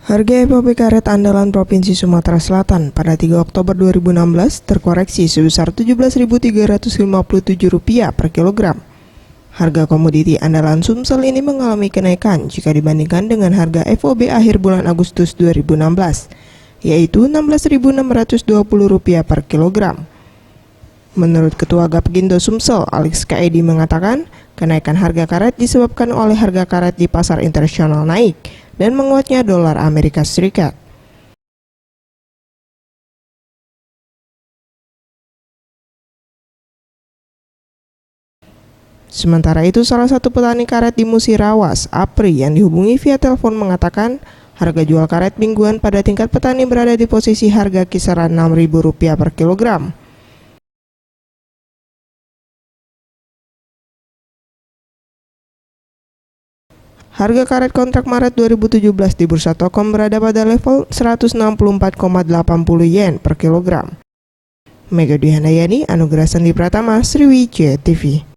Harga FOB karet andalan Provinsi Sumatera Selatan pada 3 Oktober 2016 terkoreksi sebesar Rp17.357 per kilogram. Harga komoditi andalan Sumsel ini mengalami kenaikan jika dibandingkan dengan harga FOB akhir bulan Agustus 2016, yaitu Rp16.620 per kilogram. Menurut Ketua Gapkindo Sumsel, Alex Kaedi mengatakan, kenaikan harga karet disebabkan oleh harga karet di pasar internasional naik dan menguatnya dolar Amerika Serikat. Sementara itu, salah satu petani karet di Musirawas, Apri, yang dihubungi via telepon mengatakan, harga jual karet mingguan pada tingkat petani berada di posisi harga kisaran Rp6.000 per kilogram. Harga karet kontrak Maret 2017 di Bursa Tokom berada pada level Rp164,80 per kilogram. Mega Dwi Handayani, Anugerah Sandi Pratama, Sriwijaya TV.